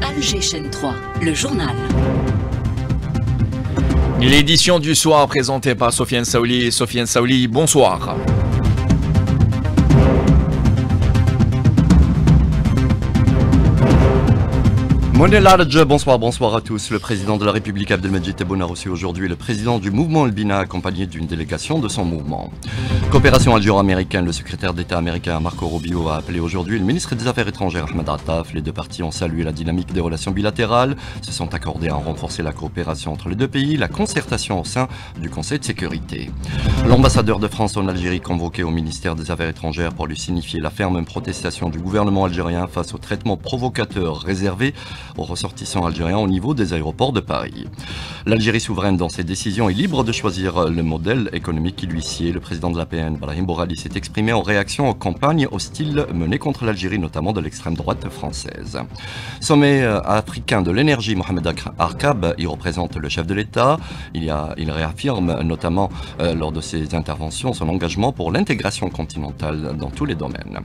Alger chaîne 3, le journal. L'édition du soir présentée par Sofiane Saouli. Sofiane Saouli, bonsoir. Monelarj, bonsoir à tous. Le président de la République Abdelmadjid Tebboune a reçu aujourd'hui le président du mouvement Elbina accompagné d'une délégation de son mouvement. Coopération algéro-américaine, le secrétaire d'État américain Marco Rubio a appelé aujourd'hui le ministre des Affaires étrangères Ahmed Attaf. Les deux parties ont salué la dynamique des relations bilatérales, se sont accordés à renforcer la coopération entre les deux pays, la concertation au sein du Conseil de sécurité. L'ambassadeur de France en Algérie convoqué au ministère des Affaires étrangères pour lui signifier la ferme protestation du gouvernement algérien face au traitement provocateur réservé aux ressortissants algériens au niveau des aéroports de Paris. L'Algérie souveraine dans ses décisions est libre de choisir le modèle économique qui lui sied. Le président de l'APN, Brahim Borali, s'est exprimé en réaction aux campagnes hostiles menées contre l'Algérie, notamment de l'extrême droite française. Sommet africain de l'énergie, Mohamed Arkab y représente le chef de l'État. Il réaffirme notamment lors de ses interventions son engagement pour l'intégration continentale dans tous les domaines.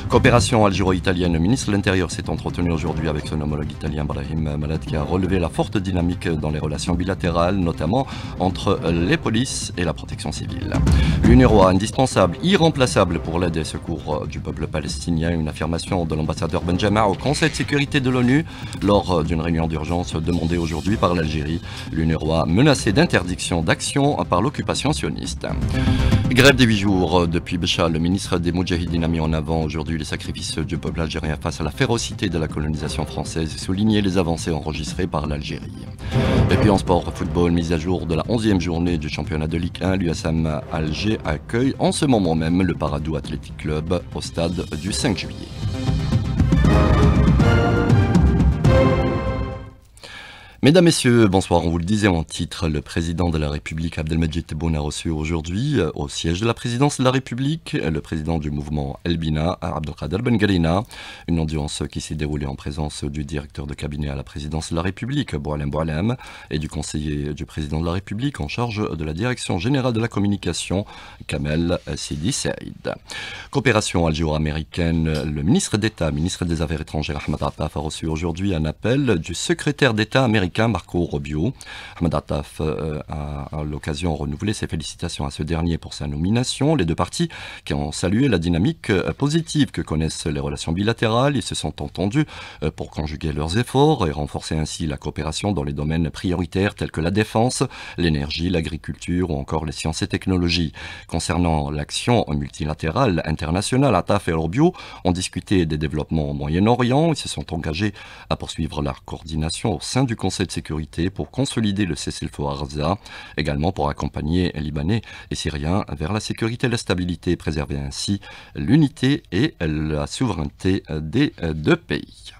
Coopération algéro-italienne, le ministre de l'Intérieur s'est entretenu aujourd'hui avec son homologue italien Brahim Malad qui a relevé la forte dynamique dans les relations bilatérales, notamment entre les polices et la protection civile. L'UNRWA, indispensable, irremplaçable pour l'aide et secours du peuple palestinien, une affirmation de l'ambassadeur Benjamin au Conseil de sécurité de l'ONU lors d'une réunion d'urgence demandée aujourd'hui par l'Algérie. L'UNRWA menacée d'interdiction d'action par l'occupation sioniste. Grève des 8 jours depuis Bécha, le ministre des Moudjahidines a mis en avant aujourd'hui les sacrifices du peuple algérien face à la férocité de la colonisation française et souligné les avancées enregistrées par l'Algérie. Et puis en sport football, mise à jour de la 11e journée du championnat de Ligue 1, l'USM Alger accueille en ce moment même le Paradou Athletic Club au stade du 5 juillet. Mesdames, Messieurs, bonsoir. On vous le disait en titre, le président de la République Abdelmadjid Tebboune a reçu aujourd'hui au siège de la présidence de la République le président du mouvement Elbina, Abdelkader Ben Galina. Une audience qui s'est déroulée en présence du directeur de cabinet à la présidence de la République, Boualem Boualem, et du conseiller du président de la République en charge de la direction générale de la communication, Kamel Sidi Saïd. Coopération algéro-américaine, le ministre d'État, ministre des Affaires étrangères Ahmed Attaf a reçu aujourd'hui un appel du secrétaire d'État américain Marco Rubio. Ahmed Attaf a à l'occasion renouvelé ses félicitations à ce dernier pour sa nomination. Les deux parties qui ont salué la dynamique positive que connaissent les relations bilatérales. Ils se sont entendus pour conjuguer leurs efforts et renforcer ainsi la coopération dans les domaines prioritaires tels que la défense, l'énergie, l'agriculture ou encore les sciences et technologies. Concernant l'action multilatérale internationale, Attaf et Rubio ont discuté des développements au Moyen-Orient. Ils se sont engagés à poursuivre la coordination au sein du Conseil de sécurité pour consolider le cessez-le-feu à Gaza, également pour accompagner les Libanais et Syriens vers la sécurité et la stabilité, préserver ainsi l'unité et la souveraineté des deux pays.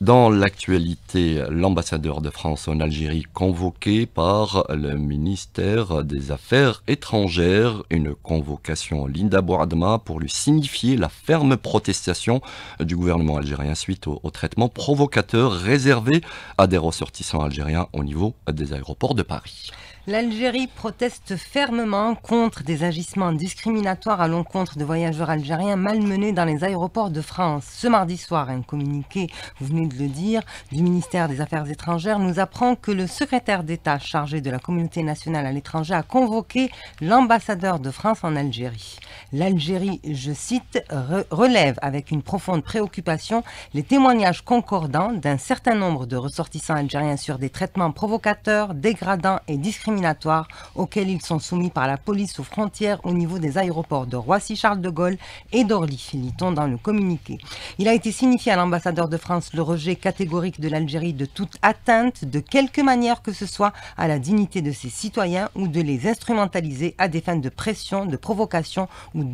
Dans l'actualité, l'ambassadeur de France en Algérie convoqué par le ministère des Affaires étrangères, une convocation Linda Bouadma pour lui signifier la ferme protestation du gouvernement algérien suite au traitement provocateur réservé à des ressortissants algériens au niveau des aéroports de Paris. L'Algérie proteste fermement contre des agissements discriminatoires à l'encontre de voyageurs algériens malmenés dans les aéroports de France. Ce mardi soir, un communiqué, vous venez de le dire, du ministère des Affaires étrangères nous apprend que le secrétaire d'État chargé de la communauté nationale à l'étranger a convoqué l'ambassadeur de France en Algérie. L'Algérie, je cite, relève avec une profonde préoccupation les témoignages concordants d'un certain nombre de ressortissants algériens sur des traitements provocateurs, dégradants et discriminatoires auxquels ils sont soumis par la police aux frontières au niveau des aéroports de Roissy-Charles de Gaulle et d'Orly, lit-on dans le communiqué. Il a été signifié à l'ambassadeur de France le rejet catégorique de l'Algérie de toute atteinte, de quelque manière que ce soit, à la dignité de ses citoyens ou de les instrumentaliser à des fins de pression, de provocation ou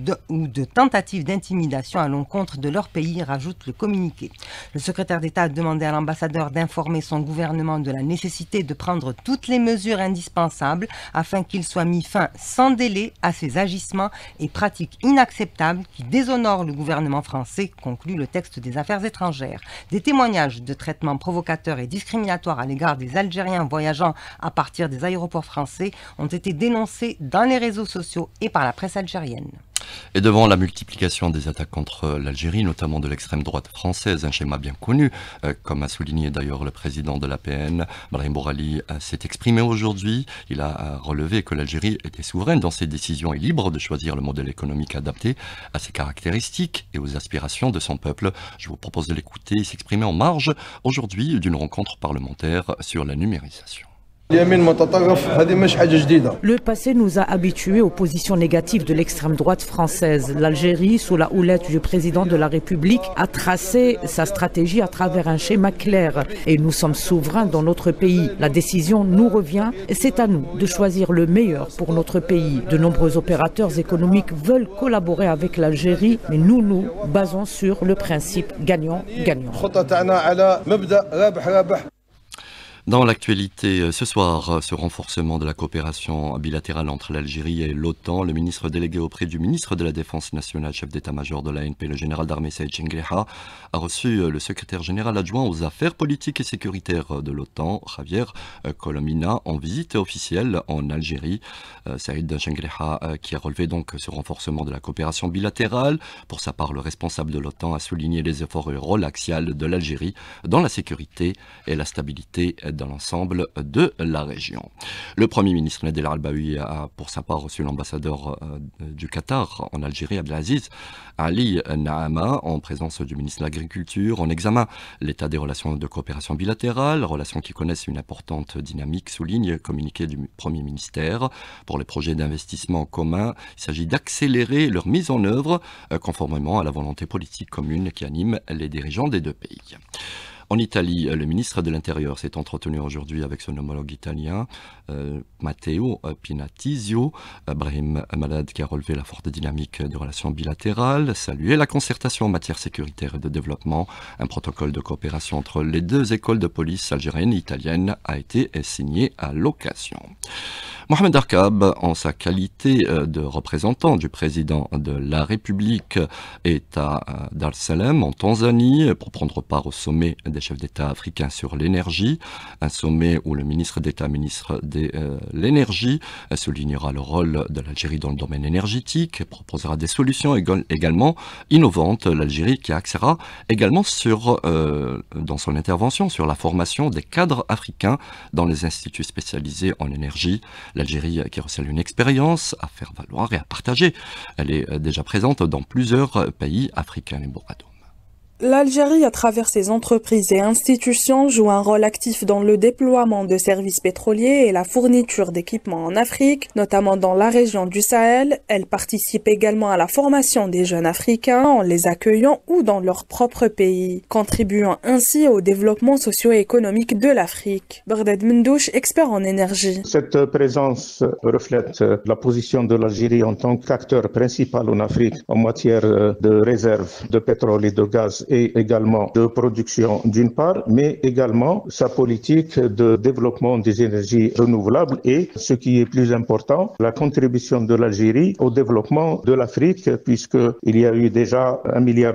de tentative d'intimidation à l'encontre de leur pays, rajoute le communiqué. Le secrétaire d'État a demandé à l'ambassadeur d'informer son gouvernement de la nécessité de prendre toutes les mesures indispensables afin qu'il soit mis fin sans délai à ces agissements et pratiques inacceptables qui déshonorent le gouvernement français, conclut le texte des Affaires étrangères. Des témoignages de traitements provocateurs et discriminatoires à l'égard des Algériens voyageant à partir des aéroports français ont été dénoncés dans les réseaux sociaux et par la presse algérienne. Et devant la multiplication des attaques contre l'Algérie, notamment de l'extrême droite française, un schéma bien connu, comme a souligné d'ailleurs le président de l'APN, Brahim Bourali, s'est exprimé aujourd'hui. Il a relevé que l'Algérie était souveraine dans ses décisions et libre de choisir le modèle économique adapté à ses caractéristiques et aux aspirations de son peuple. Je vous propose de l'écouter et s'exprimer en marge aujourd'hui d'une rencontre parlementaire sur la numérisation. Le passé nous a habitués aux positions négatives de l'extrême droite française. L'Algérie, sous la houlette du président de la République, a tracé sa stratégie à travers un schéma clair. Et nous sommes souverains dans notre pays. La décision nous revient et c'est à nous de choisir le meilleur pour notre pays. De nombreux opérateurs économiques veulent collaborer avec l'Algérie, mais nous nous basons sur le principe gagnant-gagnant. Dans l'actualité, ce soir, ce renforcement de la coopération bilatérale entre l'Algérie et l'OTAN, le ministre délégué auprès du ministre de la Défense nationale, chef d'état-major de l'ANP, le général d'armée Saïd Chengleha, a reçu le secrétaire général adjoint aux affaires politiques et sécuritaires de l'OTAN, Javier Colomina, en visite officielle en Algérie. Saïd Chengleha qui a relevé donc ce renforcement de la coopération bilatérale. Pour sa part, le responsable de l'OTAN a souligné les efforts et le rôle axial de l'Algérie dans la sécurité et la stabilité dans l'ensemble de la région. Le Premier ministre Nadel Al-Baoui a pour sa part reçu l'ambassadeur du Qatar en Algérie, Abdelaziz Ali Naama, en présence du ministre de l'Agriculture. On examine l'état des relations de coopération bilatérale, relations qui connaissent une importante dynamique, souligne communiqué du Premier ministère. Pour les projets d'investissement commun, il s'agit d'accélérer leur mise en œuvre conformément à la volonté politique commune qui anime les dirigeants des deux pays. En Italie, le ministre de l'Intérieur s'est entretenu aujourd'hui avec son homologue italien, Matteo Pinatizio. Brahim Malad, qui a relevé la forte dynamique des relations bilatérales, salué la concertation en matière sécuritaire et de développement. Un protocole de coopération entre les deux écoles de police algérienne et italienne a été signé à l'occasion. Mohamed Arkab, en sa qualité de représentant du président de la République, est à Dar es Salaam, en Tanzanie, pour prendre part au sommet des chefs d'État africains sur l'énergie. Un sommet où le ministre d'État, ministre de l'énergie, soulignera le rôle de l'Algérie dans le domaine énergétique, proposera des solutions également innovantes. L'Algérie qui axera également dans son intervention sur la formation des cadres africains dans les instituts spécialisés en énergie. L'Algérie qui recèle une expérience à faire valoir et à partager. Elle est déjà présente dans plusieurs pays africains. L'Algérie, à travers ses entreprises et institutions, joue un rôle actif dans le déploiement de services pétroliers et la fourniture d'équipements en Afrique, notamment dans la région du Sahel. Elle participe également à la formation des jeunes Africains en les accueillant ou dans leur propre pays, contribuant ainsi au développement socio-économique de l'Afrique. Bardad Mendouche, expert en énergie. Cette présence reflète la position de l'Algérie en tant qu'acteur principal en Afrique en matière de réserve de pétrole et de gaz et également de production d'une part, mais également sa politique de développement des énergies renouvelables et, ce qui est plus important, la contribution de l'Algérie au développement de l'Afrique, puisqu'il y a eu déjà $1 milliard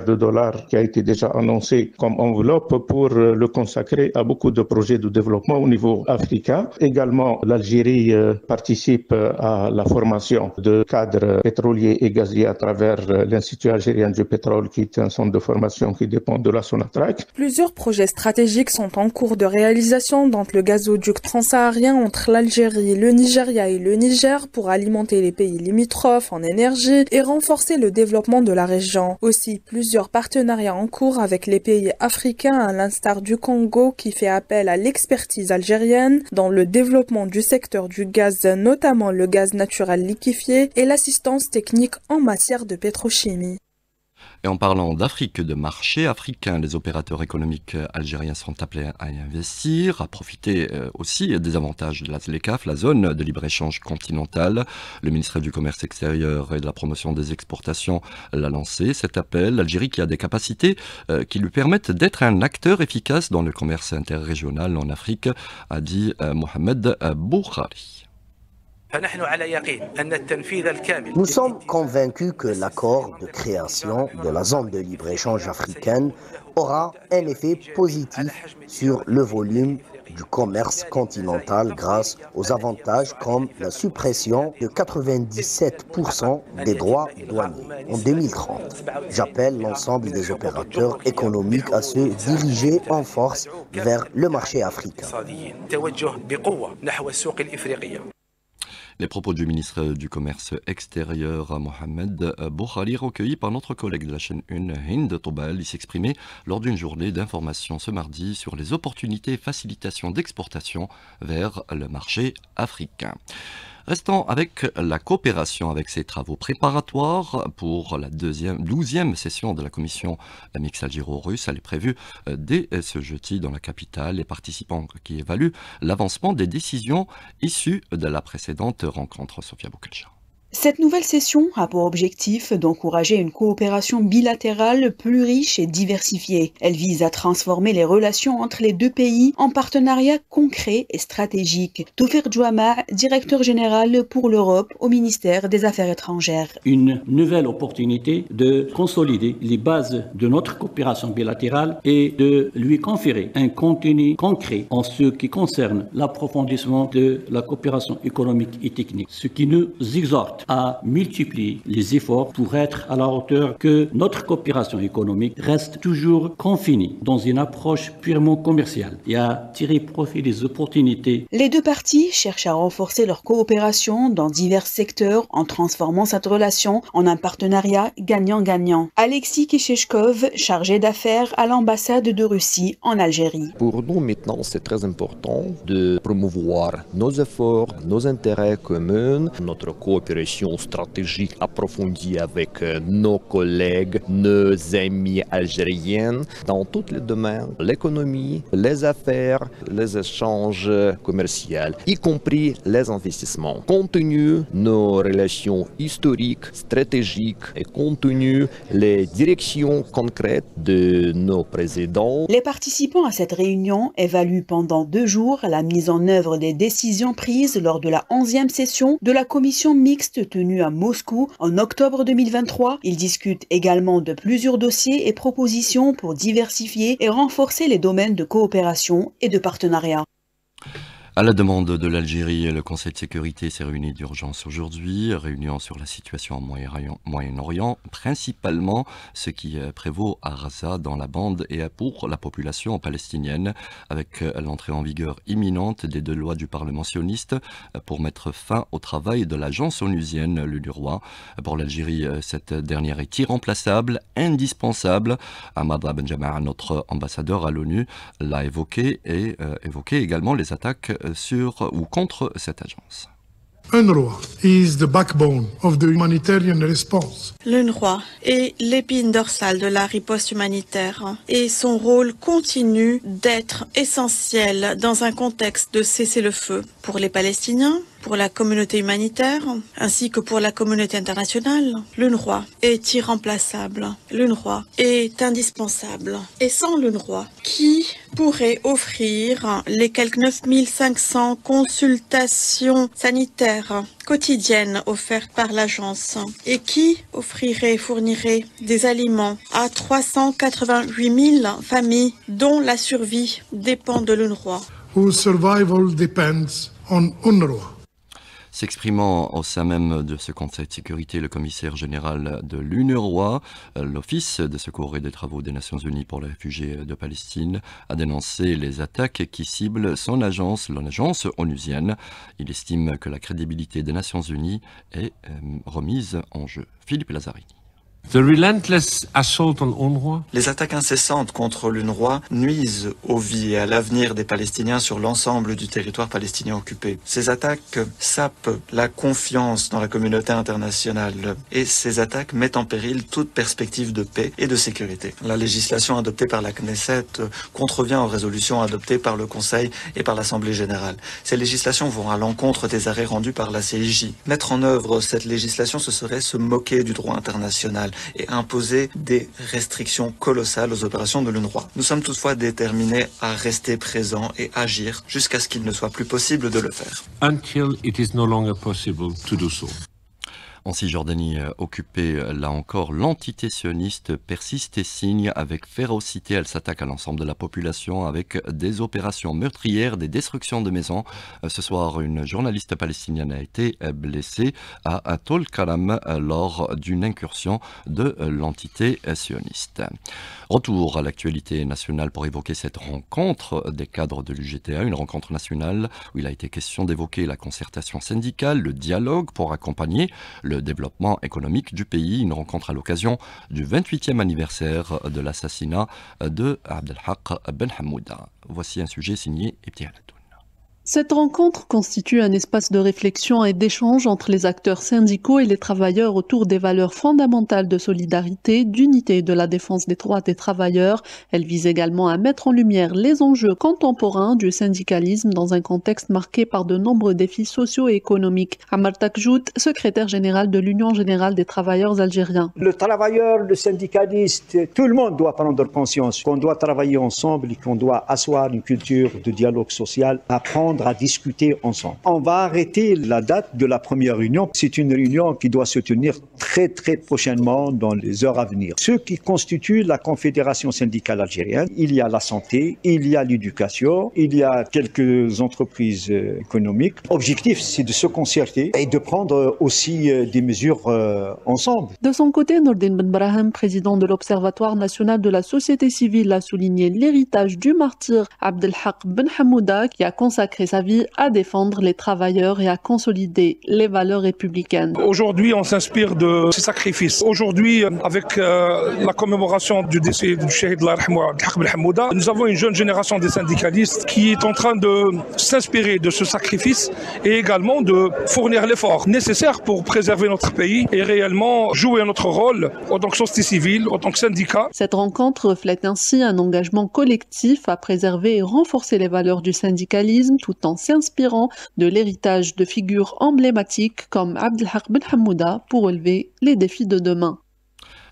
qui a été déjà annoncé comme enveloppe pour le consacrer à beaucoup de projets de développement au niveau africain. Également, l'Algérie participe à la formation de cadres pétroliers et gaziers à travers l'Institut algérien du pétrole, qui est un centre de formation qui dépend de la Sonatrach. Plusieurs projets stratégiques sont en cours de réalisation, dont le gazoduc transsaharien entre l'Algérie, le Nigeria et le Niger pour alimenter les pays limitrophes en énergie et renforcer le développement de la région. Aussi, plusieurs partenariats en cours avec les pays africains, à l'instar du Congo, qui fait appel à l'expertise algérienne dans le développement du secteur du gaz, notamment le gaz naturel liquéfié et l'assistance technique en matière de pétrochimie. Et en parlant d'Afrique, de marché africain, les opérateurs économiques algériens sont appelés à y investir, à profiter aussi des avantages de la ZLECAf, la zone de libre-échange continentale. Le ministère du Commerce extérieur et de la promotion des exportations l'a lancé, cet appel. L'Algérie qui a des capacités qui lui permettent d'être un acteur efficace dans le commerce interrégional en Afrique, a dit Mohamed Boukhari. Nous sommes convaincus que l'accord de création de la zone de libre-échange africaine aura un effet positif sur le volume du commerce continental grâce aux avantages comme la suppression de 97% des droits douaniers en 2030. J'appelle l'ensemble des opérateurs économiques à se diriger en force vers le marché africain. Les propos du ministre du Commerce extérieur, Mohamed Boukhari, recueillis par notre collègue de la chaîne 1, Hind Tobal. Il s'exprimait lors d'une journée d'information ce mardi sur les opportunités et facilitations d'exportation vers le marché africain. Restons avec la coopération avec ses travaux préparatoires pour la 12e session de la commission mixte algéro-russe. Elle est prévue dès ce jeudi dans la capitale. Les participants qui évaluent l'avancement des décisions issues de la précédente rencontre. Sofia Boukelcha. Cette nouvelle session a pour objectif d'encourager une coopération bilatérale plus riche et diversifiée. Elle vise à transformer les relations entre les deux pays en partenariats concrets et stratégiques. Toufir Djouama, directeur général pour l'Europe au ministère des Affaires étrangères. Une nouvelle opportunité de consolider les bases de notre coopération bilatérale et de lui conférer un contenu concret en ce qui concerne l'approfondissement de la coopération économique et technique, ce qui nous exhorte à multiplier les efforts pour être à la hauteur que notre coopération économique reste toujours confinée dans une approche purement commerciale et à tirer profit des opportunités. Les deux parties cherchent à renforcer leur coopération dans divers secteurs en transformant cette relation en un partenariat gagnant-gagnant. Alexis Kisheshkov, chargé d'affaires à l'ambassade de Russie en Algérie. Pour nous maintenant, c'est très important de promouvoir nos efforts, nos intérêts communs, notre coopération stratégique approfondie avec nos collègues, nos amis algériens dans tous les domaines, l'économie, les affaires, les échanges commerciaux, y compris les investissements. Compte tenu nos relations historiques, stratégiques et compte tenu les directions concrètes de nos présidents. Les participants à cette réunion évaluent pendant 2 jours la mise en œuvre des décisions prises lors de la 11e session de la commission mixte tenue à Moscou en octobre 2023. Ils discutent également de plusieurs dossiers et propositions pour diversifier et renforcer les domaines de coopération et de partenariat. À la demande de l'Algérie, le Conseil de sécurité s'est réuni d'urgence aujourd'hui, réunion sur la situation au Moyen-Orient, principalement ce qui prévaut à Gaza dans la bande et pour la population palestinienne, avec l'entrée en vigueur imminente des 2 lois du Parlement sioniste pour mettre fin au travail de l'agence onusienne, l'UNRWA. Pour l'Algérie, cette dernière est irremplaçable, indispensable. Ahmad Benjamin, notre ambassadeur à l'ONU, l'a évoqué et évoqué également les attaques sur ou contre cette agence. UNRWA is the backbone of the humanitarian response. L'UNRWA est l'épine dorsale de la riposte humanitaire et son rôle continue d'être essentiel dans un contexte de cessez-le-feu pour les Palestiniens, pour la communauté humanitaire, ainsi que pour la communauté internationale. L'UNRWA est irremplaçable. L'UNRWA est indispensable. Et sans l'UNRWA, qui pourrait offrir les quelques 9500 consultations sanitaires quotidiennes offertes par l'agence et qui fournirait des aliments à 388 000 familles dont la survie dépend de l'UNRWA. Whose survival depends on UNRWA. S'exprimant au sein même de ce Conseil de sécurité, le commissaire général de l'UNRWA, l'Office de secours et des travaux des Nations Unies pour les réfugiés de Palestine, a dénoncé les attaques qui ciblent son agence, l'agence onusienne. Il estime que la crédibilité des Nations Unies est remise en jeu. Philippe Lazzarini. Les attaques incessantes contre l'UNRWA nuisent aux vies et à l'avenir des Palestiniens sur l'ensemble du territoire palestinien occupé. Ces attaques sapent la confiance dans la communauté internationale et ces attaques mettent en péril toute perspective de paix et de sécurité. La législation adoptée par la Knesset contrevient aux résolutions adoptées par le Conseil et par l'Assemblée générale. Ces législations vont à l'encontre des arrêts rendus par la CIJ. Mettre en œuvre cette législation, ce serait se moquer du droit international. internationale et imposer des restrictions colossales aux opérations de l'UNRWA. Nous sommes toutefois déterminés à rester présents et agir jusqu'à ce qu'il ne soit plus possible de le faire. Until it is no longer possible to do so. En Cisjordanie occupée, là encore, l'entité sioniste persiste et signe avec férocité. Elle s'attaque à l'ensemble de la population avec des opérations meurtrières, des destructions de maisons. Ce soir, une journaliste palestinienne a été blessée à Tol Karam lors d'une incursion de l'entité sioniste. Retour à l'actualité nationale pour évoquer cette rencontre des cadres de l'UGTA, une rencontre nationale où il a été question d'évoquer la concertation syndicale, le dialogue pour accompagner le développement économique du pays, une rencontre à l'occasion du 28e anniversaire de l'assassinat de Abdelhak Ben Hamouda. Voici un sujet signé Ebti Aladoun. Cette rencontre constitue un espace de réflexion et d'échange entre les acteurs syndicaux et les travailleurs autour des valeurs fondamentales de solidarité, d'unité et de la défense des droits des travailleurs. Elle vise également à mettre en lumière les enjeux contemporains du syndicalisme dans un contexte marqué par de nombreux défis sociaux et économiques. Amar Takjout, secrétaire général de l'Union générale des travailleurs algériens. Le travailleur, le syndicaliste, tout le monde doit prendre conscience qu'on doit travailler ensemble et qu'on doit asseoir une culture de dialogue social, apprendre à discuter ensemble. On va arrêter la date de la première réunion. C'est une réunion qui doit se tenir très prochainement dans les heures à venir. Ce qui constitue la Confédération syndicale algérienne, il y a la santé, il y a l'éducation, il y a quelques entreprises économiques. L'objectif, c'est de se concerter et de prendre aussi des mesures ensemble. De son côté, Nordin Ben Brahim, président de l'Observatoire national de la société civile, a souligné l'héritage du martyr Abdelhak Ben Hamouda qui a consacré sa vie à défendre les travailleurs et à consolider les valeurs républicaines. Aujourd'hui, on s'inspire de ces sacrifices. Aujourd'hui, avec la commémoration du décès du Shahid Abdelhak Ben Hamouda, nous avons une jeune génération des syndicalistes qui est en train de s'inspirer de ce sacrifice et également de fournir l'effort nécessaire pour préserver notre pays et réellement jouer notre rôle en tant que société civile, en tant que syndicat. Cette rencontre reflète ainsi un engagement collectif à préserver et renforcer les valeurs du syndicalisme tout en s'inspirant de l'héritage de figures emblématiques comme Abdelhak Ben Hamouda pour relever les défis de demain.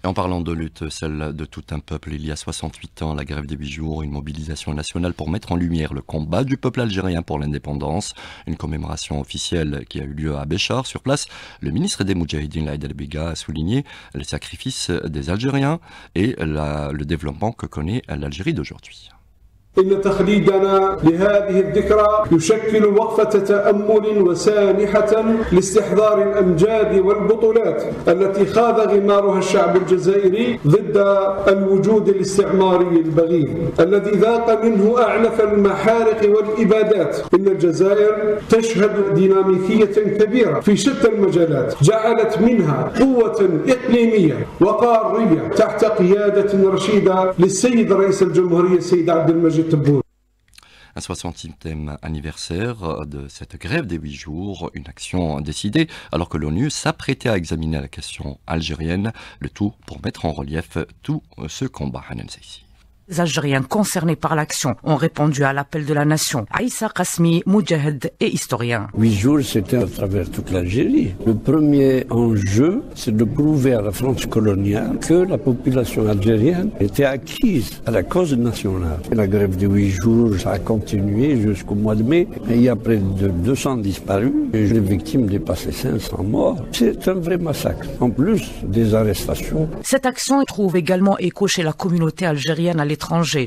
Et en parlant de lutte, celle de tout un peuple, il y a 68 ans, la grève des 8 jours, une mobilisation nationale pour mettre en lumière le combat du peuple algérien pour l'indépendance, une commémoration officielle qui a eu lieu à Béchar. Sur place, le ministre des Moudjahidines, Laïd El-Biga, a souligné les sacrifices des Algériens et le développement que connaît l'Algérie d'aujourd'hui. إن تخليدنا لهذه الذكرى يشكل وقفة تأمل وسانحة لاستحضار الأمجاد والبطولات التي خاض غمارها الشعب الجزائري ضد الوجود الاستعماري البغيض الذي ذاق منه أعنف المحارق والإبادات. إن الجزائر تشهد ديناميكية كبيرة في شتى المجالات جعلت منها قوة إقليمية وقارية تحت قيادة رشيدة للسيد رئيس الجمهورية السيد عبد المجيد. Un 60e anniversaire de cette grève des 8 jours, une action décidée alors que l'ONU s'apprêtait à examiner la question algérienne, le tout pour mettre en relief tout ce combat. Hanan Saïsi. Les Algériens concernés par l'action ont répondu à l'appel de la nation. Aïssa Qasmi, moudjahid et historien. 8 jours, c'était à travers toute l'Algérie. Le premier enjeu, c'est de prouver à la France coloniale que la population algérienne était acquise à la cause nationale. Et la grève de 8 jours, ça a continué jusqu'au mois de mai. Et il y a près de 200 disparus et les victimes dépassaient 500 morts. C'est un vrai massacre. En plus des arrestations. Cette action trouve également écho chez la communauté algérienne à l'étranger.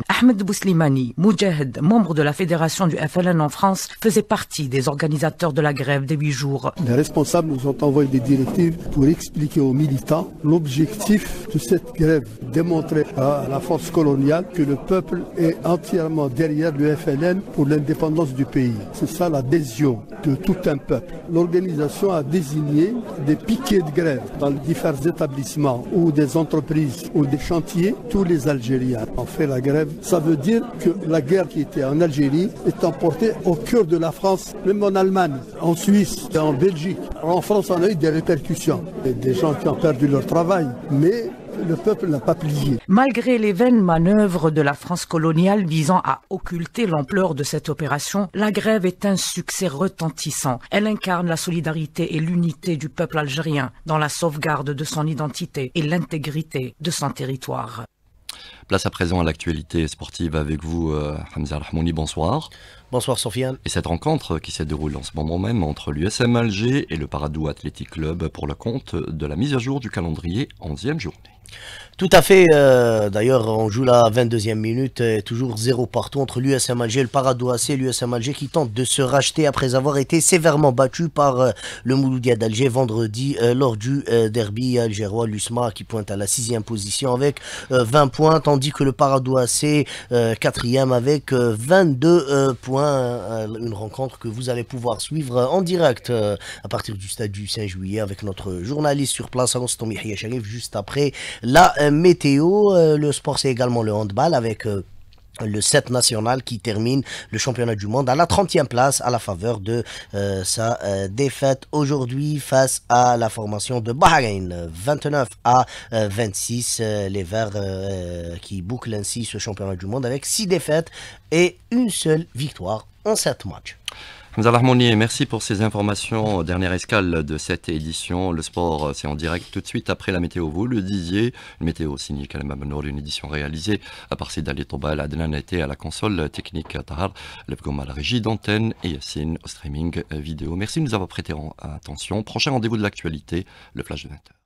Ahmed Bouslimani, moudjahid, membre de la fédération du FLN en France, faisait partie des organisateurs de la grève des 8 jours. Les responsables nous ont envoyé des directives pour expliquer aux militants l'objectif de cette grève, démontrer à la force coloniale que le peuple est entièrement derrière le FLN pour l'indépendance du pays. C'est ça l'adhésion de tout un peuple. L'organisation a désigné des piquets de grève dans les différents établissements ou des entreprises ou des chantiers, tous les Algériens ont fait la grève. Ça veut dire que la guerre qui était en Algérie est emportée au cœur de la France, même en Allemagne, en Suisse et en Belgique. En France, on a eu des répercussions. Et des gens qui ont perdu leur travail. Mais le peuple n'a pas plié. Malgré les vaines manœuvres de la France coloniale visant à occulter l'ampleur de cette opération, la grève est un succès retentissant. Elle incarne la solidarité et l'unité du peuple algérien dans la sauvegarde de son identité et l'intégrité de son territoire. Place à présent à l'actualité sportive avec vous, Hamza Rahmouni, bonsoir. Bonsoir Sofiane. Et cette rencontre qui se déroule en ce moment même entre l'USM Alger et le Paradou Athletic Club pour le compte de la mise à jour du calendrier 11e journée. Tout à fait, d'ailleurs on joue la 22e minute, toujours 0 partout entre l'USM Alger et le Paradou AC. L'USM Alger qui tente de se racheter après avoir été sévèrement battu par le Mouloudia d'Alger vendredi lors du derby algérois. L'USMA qui pointe à la 6e position avec 20 points, tandis que le Paradou AC 4e avec 22 points. Une rencontre que vous allez pouvoir suivre en direct à partir du stade du 5 juillet avec notre journaliste sur place, Anstomi Yahya Sharif, juste après la météo. Le sport, c'est également le handball avec le 7 national qui termine le championnat du monde à la 30e place à la faveur de sa défaite aujourd'hui face à la formation de Bahreïn, 29-26. Les Verts qui bouclent ainsi ce championnat du monde avec 6 défaites et une seule victoire en 7 matchs. Hamza Rahmouni, merci pour ces informations. Dernière escale de cette édition. Le sport, c'est en direct tout de suite après la météo. Vous le disiez, une météo signée Kalema Benour, une édition réalisée à partir d'Ali Tobal, Adnan était à la console technique Tahar, Lefgom à la régie d'antenne et Yassine au streaming vidéo. Merci de nous avoir prêté attention. Prochain rendez-vous de l'actualité, le flash de 20h.